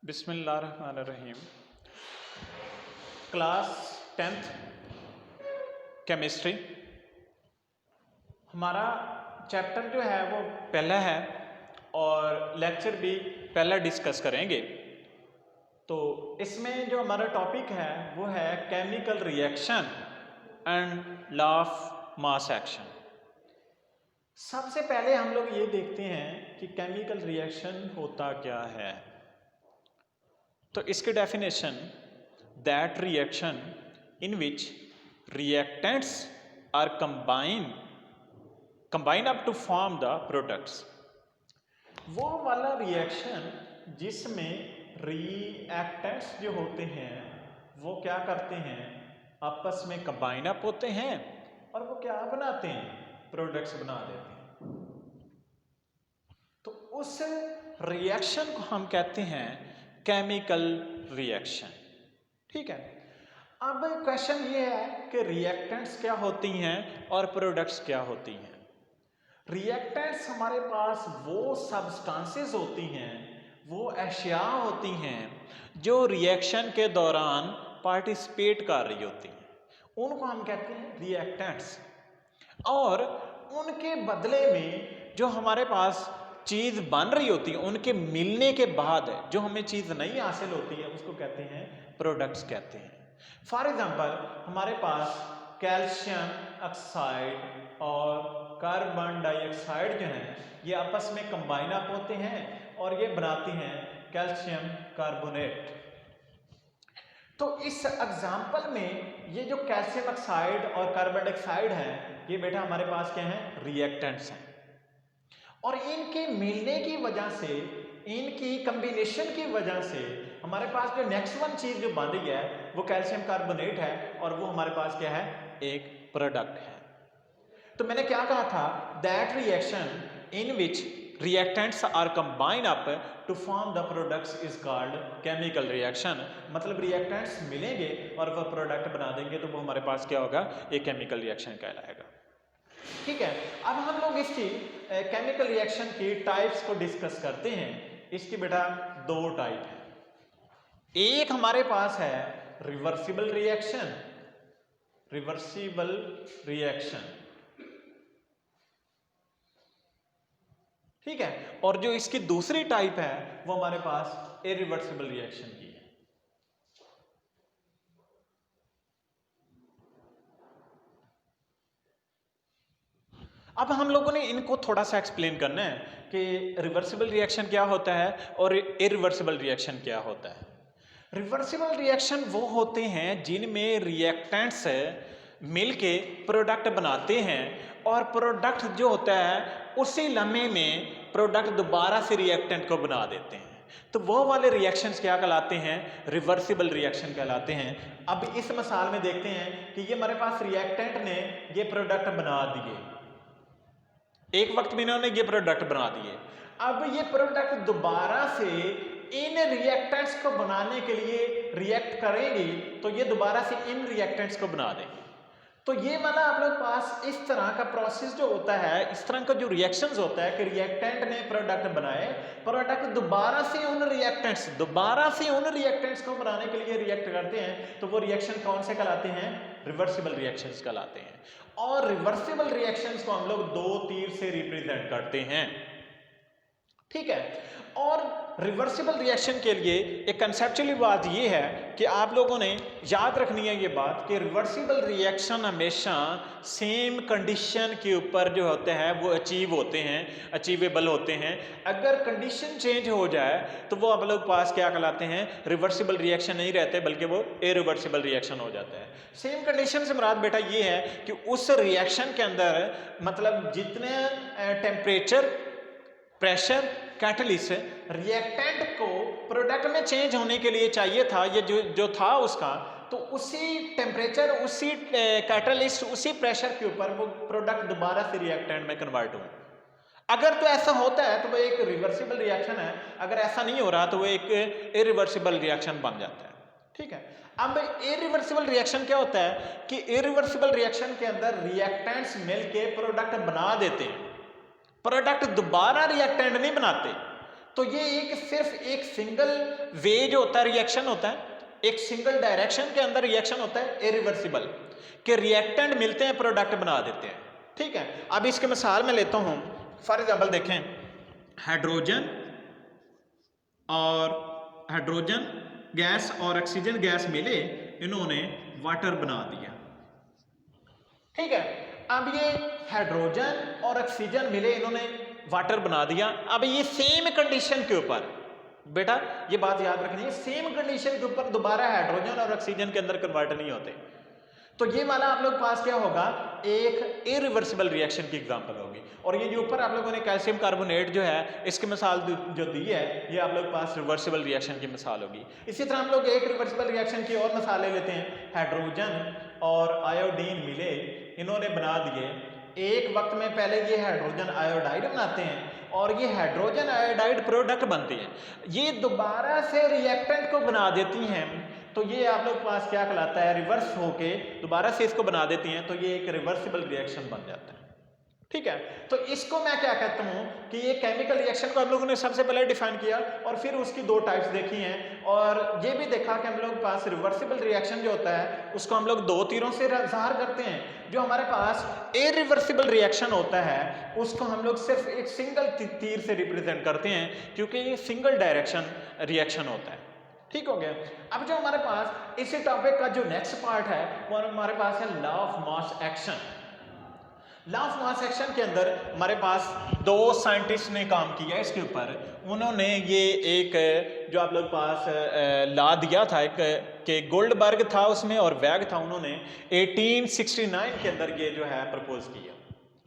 बिस्मिल्लाहिर्रहमानिर्रहीम। Class 10th chemistry, हमारा chapter जो है वो पहला है और लेक्चर भी पहला डिस्कस करेंगे। तो इसमें जो हमारा टॉपिक है वो है chemical reaction and law of mass action. सबसे पहले हम लोग ये देखते हैं कि केमिकल रिएक्शन होता क्या है। तो इसकी definition, that reaction in which reactants are combine up to form the products. वो वाला रिएक्शन जिसमें रिएक्टेंट्स जो होते हैं वो क्या करते हैं, आपस में कंबाइन अप होते हैं और वो क्या बनाते हैं, प्रोडक्ट्स बना देते हैं। तो उस रिएक्शन को हम कहते हैं केमिकल रिएक्शन। ठीक है। अब क्वेश्चन ये है कि रिएक्टेंट्स क्या होती हैं और प्रोडक्ट्स क्या होती हैं। रिएक्टेंट्स हमारे पास वो सब्सटेंसेस होती हैं, वो अशिया होती हैं जो रिएक्शन के दौरान पार्टिसिपेट कर रही होती हैं, उनको हम कहते हैं रिएक्टेंट्स। और उनके बदले में जो हमारे पास चीज़ बन रही होती है, उनके मिलने के बाद जो हमें चीज़ नहीं हासिल होती है उसको कहते हैं प्रोडक्ट्स कहते हैं। फॉर एग्जांपल, हमारे पास कैल्शियम ऑक्साइड और कार्बन डाइऑक्साइड जो हैं ये आपस में कंबाइन अप होते हैं और ये बनाती हैं कैल्शियम कार्बोनेट। तो इस एग्जाम्पल में ये जो कैल्शियम ऑक्साइड और कार्बन डाइऑक्साइड है ये बेटा हमारे पास क्या है, रिएक्टेंट्स हैं। और इनके मिलने की वजह से, इनकी कॉम्बिनेशन की वजह से हमारे पास जो नेक्स्ट वन चीज जो बन रही है वो कैल्शियम कार्बोनेट है और वो हमारे पास क्या है, एक प्रोडक्ट है। तो मैंने क्या कहा था, that reaction in which reactants are combine up to form the products is called chemical reaction. मतलब रिएक्टेंट्स मिलेंगे और वह प्रोडक्ट बना देंगे तो वो हमारे पास क्या होगा, एक केमिकल रिएक्शन कहलाएगा। ठीक है। अब हम लोग इसकी केमिकल रिएक्शन की टाइप्स को डिस्कस करते हैं। इसकी बेटा दो टाइप है। एक हमारे पास है रिवर्सिबल रिएक्शन, रिवर्सिबल रिएक्शन। ठीक है। और जो इसकी दूसरी टाइप है वो हमारे पास इरिवर्सिबल रिएक्शन की है। अब हम लोगों ने इनको थोड़ा सा एक्सप्लेन करना है कि रिवर्सिबल रिएक्शन क्या होता है और इरिवर्सिबल रिएक्शन क्या होता है। रिवर्सिबल रिएक्शन वो होते हैं जिनमें रिएक्टेंट्स मिलके प्रोडक्ट बनाते हैं और प्रोडक्ट जो होता है उसी लम्हे में प्रोडक्ट दोबारा से रिएक्टेंट को बना देते हैं। तो वो वाले रिएक्शंस क्या कहलाते हैं, रिवर्सिबल रिएक्शन कहलाते हैं। अब इस मिसाल में देखते हैं कि ये हमारे पास रिएक्टेंट ने ये प्रोडक्ट बना दिए, एक वक्त में इन्होंने ये प्रोडक्ट बना दिए। अब ये प्रोडक्ट दोबारा से इन रिएक्टेंट्स को बनाने के लिए रिएक्ट करेंगे तो ये दोबारा से इन रिएक्टेंट्स को बना देंगे। तो ये वाला आप लोग पास इस तरह का प्रोसेस जो होता है, इस तरह का जो रिएक्शंस होता है कि रिएक्टेंट ने प्रोडक्ट बनाए, प्रोडक्ट दोबारा से उन रिएक्टेंट्स को बनाने के लिए रिएक्ट करते हैं। तो वो रिएक्शन कौन से कहलाते हैं, रिवर्सिबल रिएक्शंस कहलाते हैं। और रिवर्सिबल रिएक्शंस को हम लोग दो तीर से रिप्रेजेंट करते हैं। ठीक है। और रिवर्सिबल रिएक्शन के लिए एक कंसेप्चुअली बात यह है कि आप लोगों ने याद रखनी है ये बात कि रिवर्सिबल रिएक्शन हमेशा सेम कंडीशन के ऊपर जो होते हैं वो अचीवेबल होते हैं। अगर कंडीशन चेंज हो जाए तो वो आप लोग पास क्या कहलाते हैं, रिवर्सिबल रिएक्शन नहीं रहते बल्कि वो इरिवर्सिबल रिएक्शन हो जाता है। सेम कंडीशन से मुराद बेटा ये है कि उस रिएक्शन के अंदर मतलब जितने टेम्परेचर, प्रेशर, कैटलिस्ट रिएक्टेंट को प्रोडक्ट में चेंज होने के लिए चाहिए था, ये जो था उसका, तो उसी टेम्परेचर, उसी कैटलिस्ट, उसी प्रेशर के ऊपर वो प्रोडक्ट दोबारा से रिएक्टेंट में कन्वर्ट हो। अगर तो ऐसा होता है तो वो एक रिवर्सिबल रिएक्शन है, अगर ऐसा नहीं हो रहा तो वो एक इरिवर्सिबल रिएक्शन बन जाता है। ठीक है। अब इरिवर्सिबल रिएक्शन क्या होता है कि इरिवर्सिबल रिएक्शन के अंदर रिएक्टेंट्स मिलके प्रोडक्ट बना देते हैं, प्रोडक्ट दोबारा रिएक्टेंट नहीं बनाते। तो ये एक सिर्फ एक सिंगल वे जो होता है रिएक्शन होता है, एक सिंगल डायरेक्शन के अंदर रिएक्शन होता है इरिवर्सिबल, कि रिएक्टेंट मिलते हैं प्रोडक्ट बना देते हैं। ठीक है, अब इसके मिसाल में लेता हूं, फॉर एग्जांपल देखें, हाइड्रोजन गैस और ऑक्सीजन गैस मिले, इन्होंने वाटर बना दिया। ठीक है, अब ये हाइड्रोजन और ऑक्सीजन मिले, इन्होंने वाटर बना दिया। अब ये सेम कंडीशन के ऊपर, बेटा ये बात याद रखनी है, सेम कंडीशन के ऊपर दोबारा हाइड्रोजन और ऑक्सीजन के अंदर कन्वर्ट नहीं होते। तो ये वाला आप लोग पास क्या होगा, एक इरिवर्सिबल रिएक्शन की एग्जांपल होगी। और ये जो ऊपर आप लोगों ने कैल्शियम कार्बोनेट जो है इसकी मिसाल जो दी है, ये आप लोग पास रिवर्सिबल रिएक्शन की मिसाल होगी। इसी तरह हम लोग एक रिवर्सिबल रिएक्शन की और मिसाल ले लेते हैं। हाइड्रोजन और आयोडीन मिले, इन्होंने बना दिए, एक वक्त में पहले ये हाइड्रोजन आयोडाइड बनाते हैं और ये हाइड्रोजन आयोडाइड प्रोडक्ट बनते हैं, ये दोबारा से रिएक्टेंट को बना देती हैं। तो ये आप लोग पास क्या कहलाता है, रिवर्स होके दोबारा से इसको बना देती हैं, तो ये एक रिवर्सिबल रिएक्शन बन जाता है। ठीक है, तो इसको मैं क्या कहता हूं कि ये केमिकल रिएक्शन को हम लोगों ने सबसे पहले डिफाइन किया और फिर उसकी दो टाइप्स देखी हैं, और ये भी देखा कि हम लोग पास रिवर्सिबल रिएक्शन जो होता है उसको हम लोग दो तीरों से ज़ाहिर करते हैं। जो हमारे पास इरिवर्सिबल रिएक्शन होता है उसको हम लोग सिर्फ एक सिंगल तीर से रिप्रेजेंट करते हैं, क्योंकि ये सिंगल डायरेक्शन रिएक्शन होता है। ठीक हो गया। अब जो हमारे पास इसी टॉपिक का जो नेक्स्ट पार्ट है वो हमारे पास है law of mass action. Law of mass action के अंदर हमारे पास दो साइंटिस्ट ने काम किया इसके ऊपर। उन्होंने ये एक जो आप लोग पास लॉ दिया था एक कि गोल्डबर्ग था उसमें और वैग था, उन्होंने 1869 के अंदर ये जो है प्रपोज किया।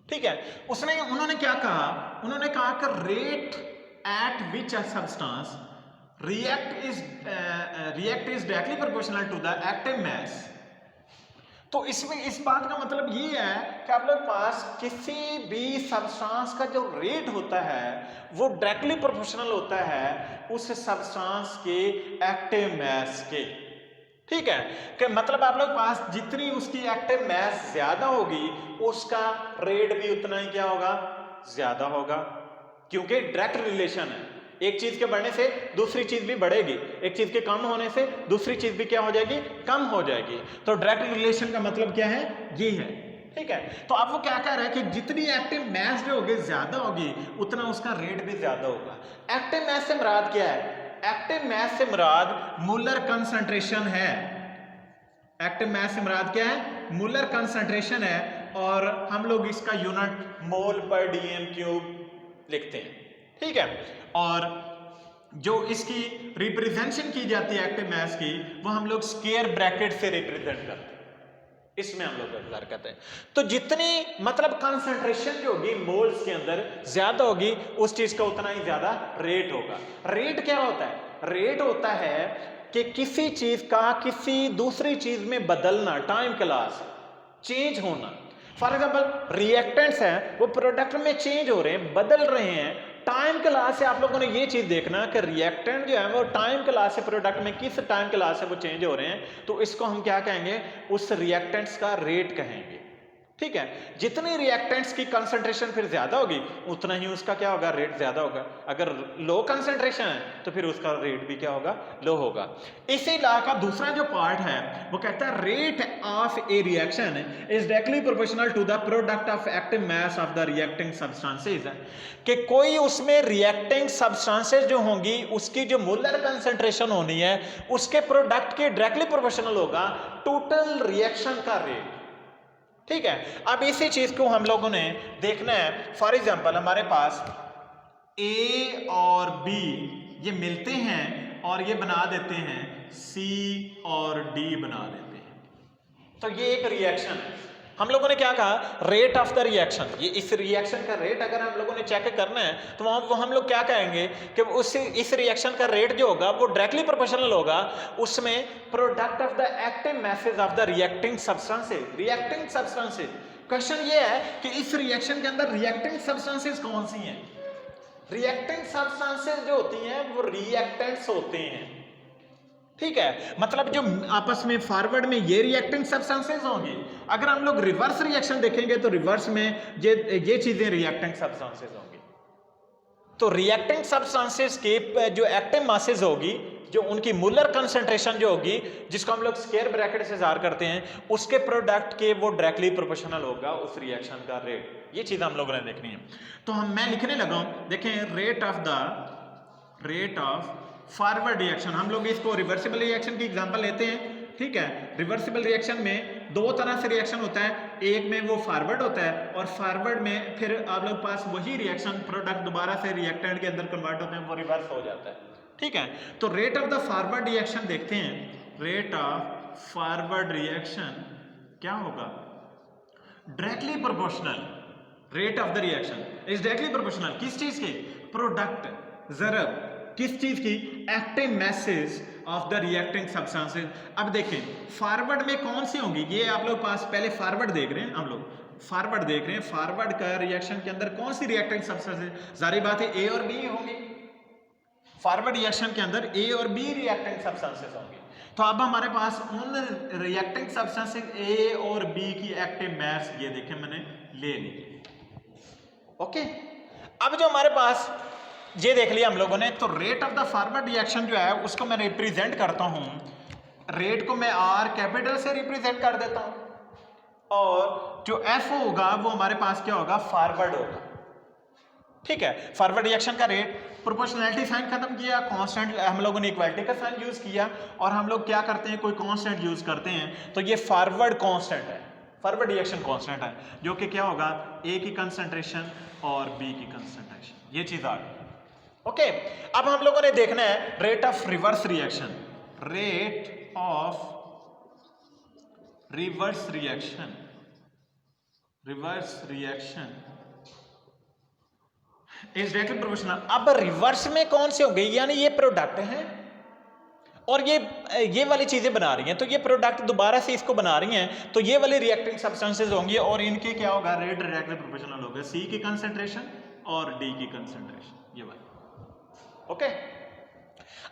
ठीक है, उन्होंने क्या कहा, उन्होंने कहा कि rate at which a substance react is directly proportional to the active mass। तो इसमें इस बात का मतलब ये है कि आप लोग पास किसी भी सब्सटेंस का जो रेट होता है वो डायरेक्टली प्रोपोर्शनल होता है उस सब्सटेंस के एक्टिव मास के। ठीक है, कि मतलब आप लोग पास जितनी उसकी एक्टिव मास ज्यादा होगी उसका रेट भी उतना ही क्या होगा, ज्यादा होगा, क्योंकि डायरेक्ट रिलेशन है। एक चीज के बढ़ने से दूसरी चीज भी बढ़ेगी, एक चीज के कम होने से दूसरी चीज भी क्या हो जाएगी, कम हो जाएगी। तो डायरेक्ट रिलेशन का मतलब क्या है, ये है। ठीक है, तो अब वो क्या कह रहा है कि जितनी एक्टिव मास जो होगी ज्यादा होगी उतना उसका रेट भी ज्यादा होगा। एक्टिव मास से मुराद क्या है, एक्टिव मास से मुराद मूलर कंसंट्रेशन है। एक्टिव मास से मुराद क्या है, मूलर कंसंट्रेशन है, और हम लोग इसका यूनिट मोल पर डीएम क्यूब लिखते हैं। ठीक है, और जो इसकी रिप्रेजेंटेशन की जाती है एक्टिव मास की वो हम लोग स्क्वायर ब्रैकेट से रिप्रेजेंट करते हैं, इसमें हम लोग व्यवहार करते हैं। तो जितनी मतलब कंसंट्रेशन जो होगी मोल्स के अंदर ज्यादा होगी उस चीज का उतना ही ज्यादा रेट होगा। रेट क्या होता है, रेट होता है कि किसी चीज का किसी दूसरी चीज में बदलना, टाइम क्लास चेंज होना। फॉर एग्जाम्पल रिएक्टेंट्स हैं वो प्रोडक्ट में चेंज हो रहे हैं, बदल रहे हैं। टाइम क्लास से आप लोगों ने ये चीज देखना कि रिएक्टेंट जो है वो टाइम क्लास से प्रोडक्ट में किस टाइम क्लास से वो चेंज हो रहे हैं, तो इसको हम क्या कहेंगे, उस रिएक्टेंट्स का रेट कहेंगे। ठीक है, जितनी रिएक्टेंट्स की कंसंट्रेशन फिर ज्यादा होगी उतना ही उसका क्या होगा, रेट ज्यादा होगा। अगर लो कंसंट्रेशन है तो फिर उसका रेट भी क्या होगा, लो होगा। इसी लॉ का दूसरा जो पार्ट है वो कहता है rate of a reaction is directly proportional to the product of active mass of the reacting substances. कि कोई उसमें रिएक्टिंग सब्सटेंसेस जो होंगी उसकी जो मोलर कंसंट्रेशन होनी है उसके प्रोडक्ट के डायरेक्टली प्रोपोर्शनल होगा टोटल रिएक्शन का रेट। ठीक है, अब इसी चीज को हम लोगों ने देखना है। फॉर एग्जांपल हमारे पास ए और बी ये मिलते हैं और ये बना देते हैं सी और डी बना देते हैं, तो ये एक रिएक्शन है। हम लोगों ने क्या कहा, रेट ऑफ द रिएक्शन। ये इस रिएक्शन का रेट अगर हम लोगों ने चेक करना है तो वो हम लोग क्या कहेंगे कि इस रिएक्शन का रेट जो होगा वो डायरेक्टली प्रोपोर्शनल होगा उसमें product of the active masses of the reacting substances. Reacting substances, question ये है कि इस रिएक्शन के अंदर रिएक्टिंग सब्सटेंसेस कौन सी हैं। रिएक्टिंग सब्सटेंसेस जो होती हैं वो रिएक्टेंट्स होते हैं। ठीक है, मतलब जो आपस में फॉरवर्ड में ये रिएक्टिंग सब्सटेंसेस होंगी। अगर हम लोग रिवर्स रिएक्शन देखेंगे तो रिवर्स में ये चीजें रिएक्टिंग सब्सटेंसेस होंगी। तो रिएक्टेंट सब्सटेंसेस के जो एक्टिव मासेस होगी, जो उनकी मूलर कंसंट्रेशन जो होगी, जिसको हम लोग स्क्वायर ब्रैकेट से ज़ाहिर करते हैं, उसके प्रोडक्ट के वो डायरेक्टली प्रोपोर्शनल होगा उस रिएक्शन का रेट। ये चीज़ हम लोगों ने देखनी है। तो मैं लिखने लगा हूं, देखें रेट ऑफ फॉरवर्ड रिएक्शन। हम लोग इसको रिवर्सिबल रिएक्शन की एग्जांपल लेते हैं, ठीक है। रिवर्सिबल रिएक्शन में दो तरह से रिएक्शन होता है, एक में वो फॉरवर्ड होता है और फॉरवर्ड में फिर आप लोग पास वही रिएक्शन प्रोडक्ट दोबारा से रिएक्टेंट के अंदर कन्वर्ट होते हैं, वो रिवर्स हो जाता है, ठीक है। तो rate of the forward reaction देखते हैं। रेट ऑफ फॉरवर्ड रिएक्शन क्या होगा? Directly proportional. Rate of the reaction is directly proportional किस चीज के? प्रोडक्ट ज़रब किस चीज की? Active message of the reacting substances. अब देखें फॉरवर्ड में कौन सी होंगी, ये आप लोग पास पहले फॉरवर्ड देख रहे हैं, हम लोग फॉरवर्ड देख रहे हैं। फॉरवर्ड का रिएक्शन के अंदर कौन सी रिएक्टिंग सब्सटेंसेस? जारी बात है ए और बी होंगी। फॉरवर्ड रिएक्शन के अंदर ए और बी रिएक्टिंग सब्सटेंसेस होंगे। तो अब हमारे पास उन रिएक्टिंग सब्सटेंसेस ए और बी की एक्टिव मास ये देखें मैंने ले ली, ओके। अब जो हमारे पास ये देख लिया हम लोगों ने, तो rate of the forward reaction जो है उसको मैं रिप्रेजेंट करता हूं, रेट को मैं आर कैपिटल से रिप्रेजेंट कर देता हूं और जो एफ होगा वो हमारे पास क्या होगा? फॉरवर्ड होगा, ठीक है। फॉरवर्ड रिएक्शन का रेट, प्रोपोर्शनैलिटी साइन खत्म किया, कांस्टेंट हम लोगों ने इक्वालिटी का साइन यूज किया और हम लोग क्या करते हैं, कोई कांस्टेंट यूज करते हैं, तो ये फॉरवर्ड कांस्टेंट है, फॉरवर्ड रिएक्शन कांस्टेंट है, जो कि क्या होगा? ए की कंसंट्रेशन और बी की कंसंट्रेशन, ये चीज आ गई, ओके। अब हम लोगों ने देखना है rate of reverse reaction. Rate of reverse reaction, reverse reaction is directly proportional. अब रिवर्स में कौन से होंगे? यानी ये प्रोडक्ट है और ये वाली चीजें बना रही हैं, तो ये प्रोडक्ट दोबारा से इसको बना रही हैं, तो ये वाली रिएक्टिंग सब्सटेंसेस होंगी और इनके क्या होगा? रेट डायरेक्टली प्रोपोर्शनल होगा, सी की कंसंट्रेशन और डी की कंसंट्रेशन, ये वाली, ओके।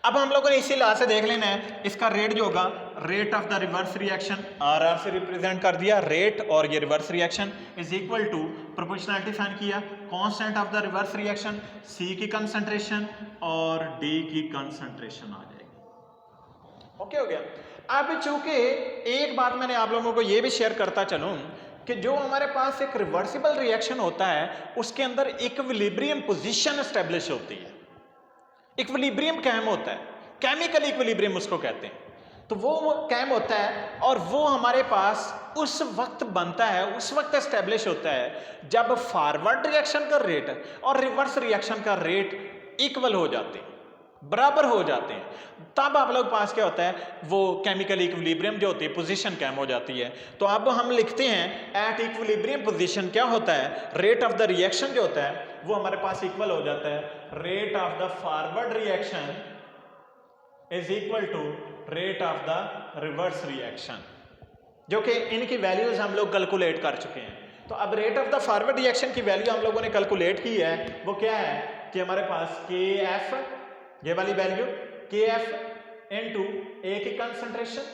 अब हम लोगों ने इसी लॉ से देख लेना है, इसका रेट जो होगा, rate of the reverse reaction R R से रिप्रेजेंट कर दिया, रेट और ये reverse reaction is equal to proportionality find किया, constant of the reverse reaction C की कंसंट्रेशन और डी की कंसंट्रेशन आ जाएगी, ओके हो गया। अब चूंकि एक बात मैंने आप लोगों को ये भी शेयर करता चलूं कि जो हमारे पास एक रिवर्सिबल रिएक्शन होता है उसके अंदर इक्विलिब्रियम पोजीशन एस्टेब्लिश होती है। इक्विलिब्रियम कायम होता है, केमिकल इक्विलिब्रियम उसको कहते हैं, तो वो कायम होता है और वो हमारे पास उस वक्त बनता है, उस वक्त एस्टेब्लिश होता है जब फॉरवर्ड रिएक्शन का रेट और रिवर्स रिएक्शन का रेट इक्वल हो जाते हैं, बराबर हो जाते हैं, तब आप लोग पास क्या होता है? वो केमिकल इक्विलिब्रियम जो होती है, पोजीशन कायम हो जाती है। तो अब हम लिखते हैं एट इक्विलिब्रियम पोजीशन क्या होता है? रेट ऑफ द रिएक्शन जो होता है वो हमारे पास इक्वल हो जाता है, rate of the forward reaction is equal to rate of the reverse reaction, जो कि इनकी वैल्यूज हम लोग कैलकुलेट कर चुके हैं। तो अब rate of the forward reaction की वैल्यू हम लोगों ने कैलकुलेट की है, वो क्या है कि हमारे पास के एफ, ये वाली वैल्यू के एफ इनटू ए की कंसंट्रेशन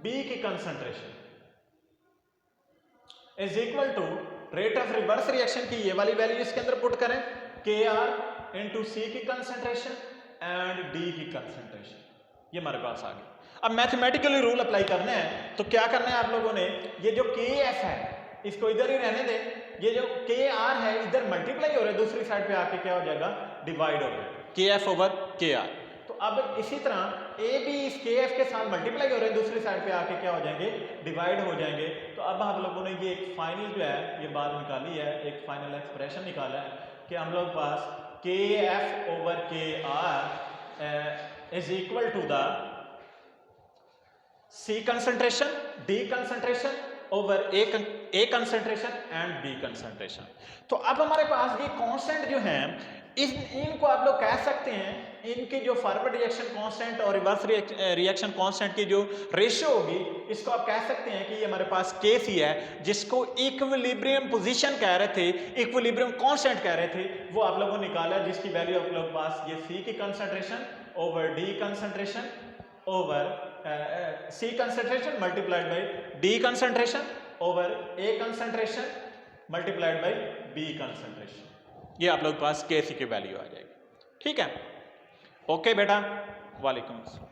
बी की concentration is equal to rate of reverse reaction की ये वाली वैल्यू इसके अंदर पुट करें, के आर इनटू सी की कंसंट्रेशन एंड डी की कंसंट्रेशन, ये हमारे पास आ गई। अब मैथमेटिकली रूल अप्लाई करना है, तो क्या करना है आप लोगों ने? ये जो के एफ है इसको इधर ही रहने दें, ये जो के आर है इधर मल्टीप्लाई हो रहा है, दूसरी साइड पे आके क्या हो जाएगा? डिवाइड हो जाएगा, के एफ ओवर के आर। तो अब इसी तरह ए भी इस के एफ के साथ मल्टीप्लाई हो रहे हैं, दूसरी साइड पे आके क्या हो जाएंगे? डिवाइड हो जाएंगे। तो अब हम लोगों ने ये एक फाइनल जो है ये बात निकाली है, एक फाइनल एक्सप्रेशन निकाला है कि हम लोग पास K F over K R is equal to the C concentration D concentration over A concentration and B concentration. तो अब हमारे पास ये कांस्टेंट जो है इनको आप लोग कह सकते हैं, इनके जो फॉरवर्ड रिएक्शन कांस्टेंट और रिवर्स रिएक्शन कांस्टेंट की जो रेशियो होगी इसको आप कह सकते हैं कि ये हमारे पास केस ही है, जिसको इक्विलिब्रियम पोजीशन कह रहे थे, इक्विलिब्रियम कांस्टेंट कह रहे थे, वो आप लोगों ने निकाला जिसकी वैल्यू आप लोग पास ये सी की concentration over D concentration over C concentration multiplied by D concentration over A concentration multiplied by B concentration, ये आप लोग पास के सी की वैल्यू आ जाएगी। ठीक है, ओके बेटा, वालेकुम अस्सलाम।